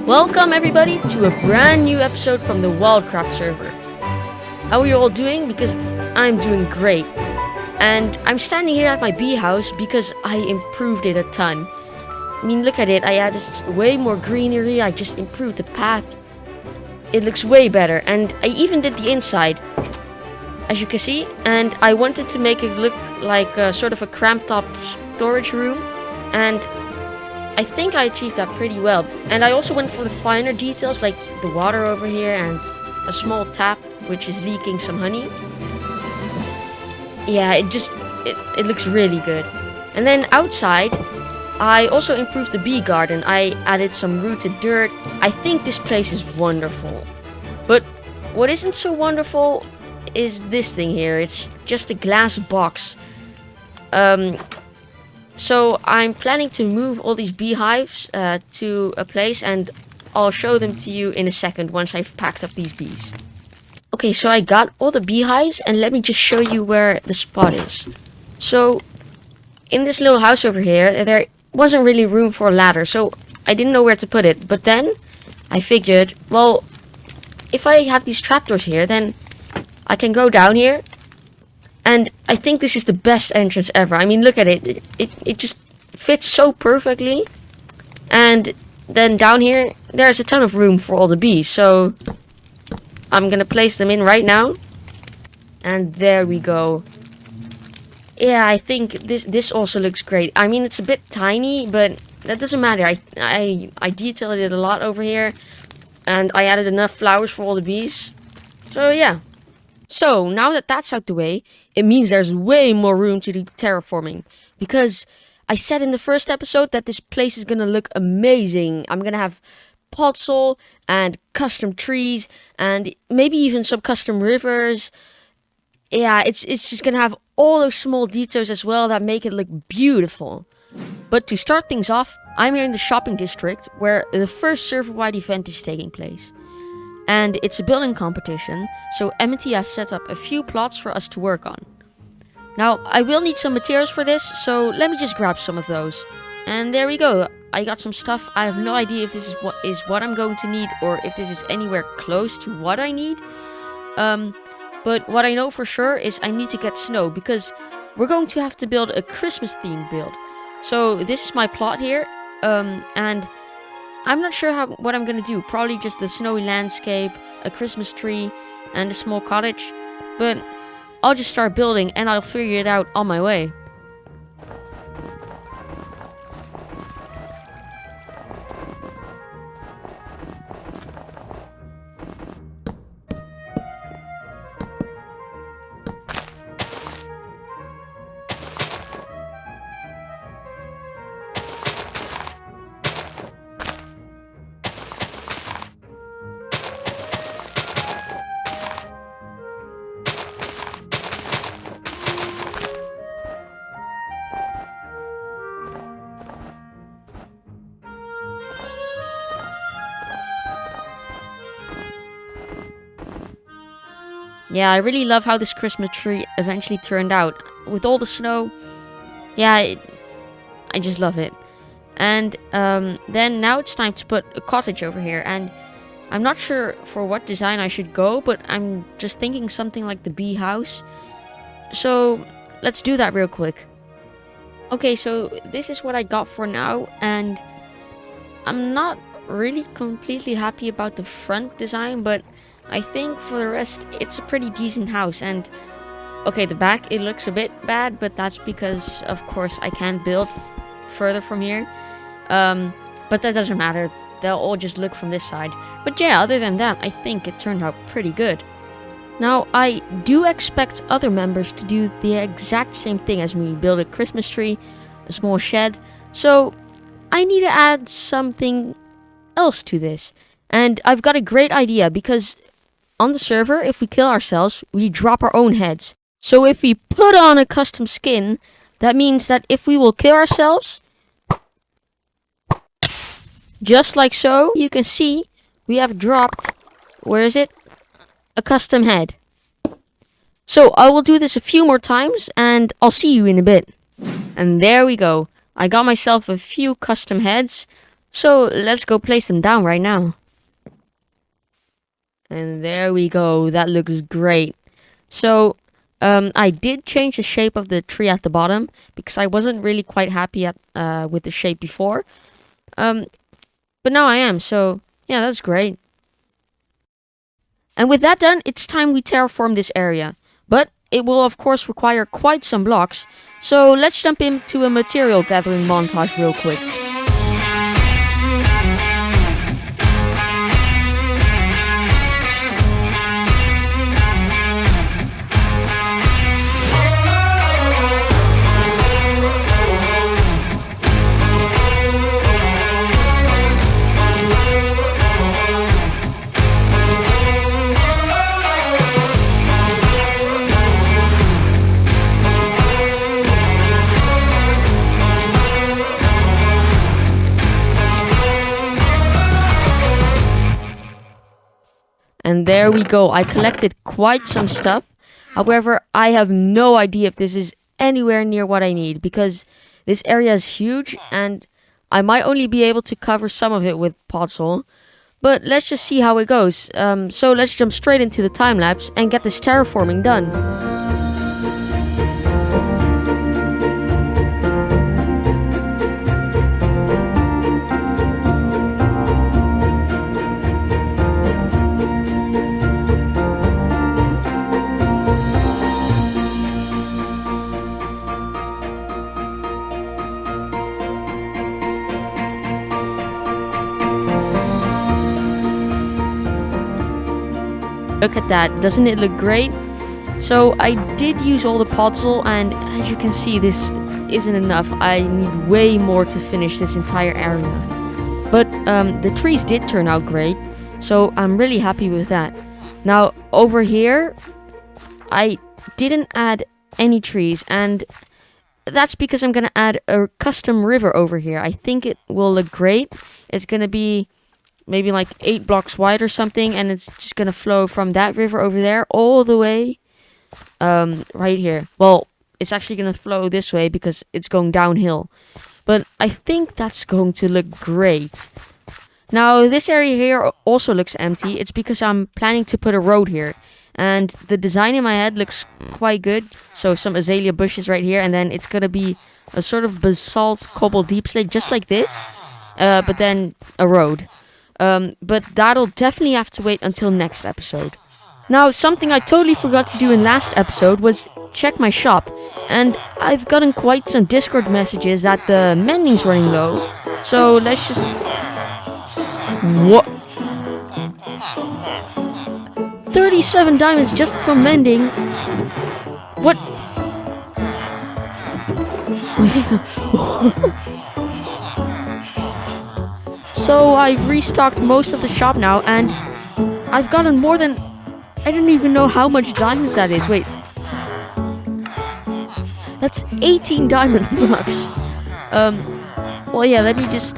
Welcome everybody to a brand new episode from the Wildcraft server. How are you all doing? Because I'm doing great. And I'm standing here at my bee house because I improved it a ton. I mean, look at it. I added way more greenery. I just improved the path. It looks way better. And I even did the inside, as you can see. And I wanted to make it look like a sort of a cramped up storage room. And I think I achieved that pretty well. And I also went for the finer details, like the water over here and a small tap which is leaking some honey. Yeah, it looks really good. And then outside, I also improved the bee garden. I added some rooted dirt. I think this place is wonderful. But what isn't so wonderful is this thing here. It's just a glass box. So I'm planning to move all these beehives to a place, and I'll show them to you in a second once I've packed up these bees. Okay, so I got all the beehives, and let me just show you where the spot is. So in this little house over here, there wasn't really room for a ladder, so I didn't know where to put it. But then I figured, well, if I have these trapdoors here, then I can go down here. And I think this is the best entrance ever. I mean, look at it. It just fits so perfectly. And then down here, there's a ton of room for all the bees. So I'm going to place them in right now. And there we go. Yeah, I think this also looks great. I mean, it's a bit tiny, but that doesn't matter. I detailed it a lot over here. And I added enough flowers for all the bees. So yeah. So, now that that's out the way, it means there's way more room to do terraforming. Because I said in the first episode that this place is gonna look amazing. I'm gonna have podzol and custom trees and maybe even some custom rivers. Yeah, it's just gonna have all those small details as well that make it look beautiful. But to start things off, I'm here in the shopping district where the first server-wide event is taking place. And it's a building competition, so xEmity has set up a few plots for us to work on. Now, I will need some materials for this, so let me just grab some of those. And there we go. I got some stuff. I have no idea if this is what I'm going to need, or if this is anywhere close to what I need. But what I know for sure is I need to get snow, because we're going to have to build a Christmas themed build. So this is my plot here, and I'm not sure what I'm gonna do. Probably just the snowy landscape, a Christmas tree, and a small cottage. But I'll just start building and I'll figure it out on my way. Yeah, I really love how this Christmas tree eventually turned out. With all the snow, yeah, I just love it. And then now it's time to put a cottage over here. And I'm not sure for what design I should go, but I'm just thinking something like the bee house. So let's do that real quick. Okay, so this is what I got for now. And I'm not really completely happy about the front design, but I think for the rest, it's a pretty decent house. And okay, the back, it looks a bit bad, but that's because, of course, I can't build further from here. But that doesn't matter. They'll all just look from this side. But yeah, other than that, I think it turned out pretty good. Now, I do expect other members to do the exact same thing as me. Build a Christmas tree, a small shed. So I need to add something else to this. And I've got a great idea, because on the server, if we kill ourselves, we drop our own heads. So if we put on a custom skin, that means that if we will kill ourselves, just like so, you can see we have dropped, where is it? A custom head. So I will do this a few more times and I'll see you in a bit. And there we go. I got myself a few custom heads. So let's go place them down right now. And there we go. That looks great. So I did change the shape of the tree at the bottom because I wasn't really quite happy with the shape before. But now I am. So yeah, that's great. And with that done, it's time we terraform this area. But it will of course require quite some blocks. So let's jump into a material gathering montage real quick. And there we go. I collected quite some stuff. However, I have no idea if this is anywhere near what I need because this area is huge and I might only be able to cover some of it with podzol. But let's just see how it goes. So let's jump straight into the time lapse and get this terraforming done. Look at that, doesn't it look great? So I did use all the podzol and as you can see this isn't enough. I need way more to finish this entire area. But the trees did turn out great, so I'm really happy with that. Now over here, I didn't add any trees and that's because I'm gonna add a custom river over here. I think it will look great. It's gonna be maybe like 8 blocks wide or something, and it's just gonna flow from that river over there all the way right here. Well, it's actually gonna flow this way because it's going downhill, but I think that's going to look great. Now this area here also looks empty. It's because I'm planning to put a road here, and the design in my head looks quite good. So some azalea bushes right here, and then it's gonna be a sort of basalt cobble deep slate just like this, but then a road. But that'll definitely have to wait until next episode. Now, something I totally forgot to do in last episode was check my shop. And I've gotten quite some Discord messages that the mending's running low. So let's just... What? 37 diamonds just from mending? What? So I've restocked most of the shop now, and I've gotten more than... I don't even know how much diamonds that is. Wait. That's 18 diamond blocks. Well, yeah, let me just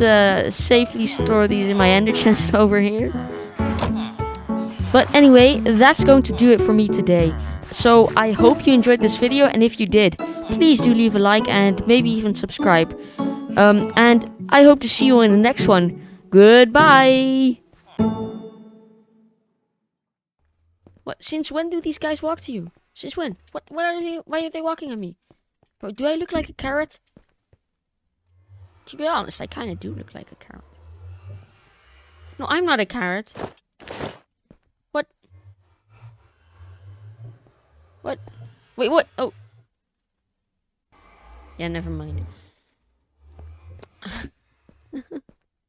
safely store these in my ender chest over here. But anyway, that's going to do it for me today. So I hope you enjoyed this video, and if you did, please do leave a like and maybe even subscribe. And I hope to see you in the next one. Goodbye! What? Since when do these guys walk to you? Since when? What are they? Why are they walking at me? Bro, do I look like a carrot? To be honest, I kind of do look like a carrot. No, I'm not a carrot. What? What? Wait, what? Oh. Yeah, never mind.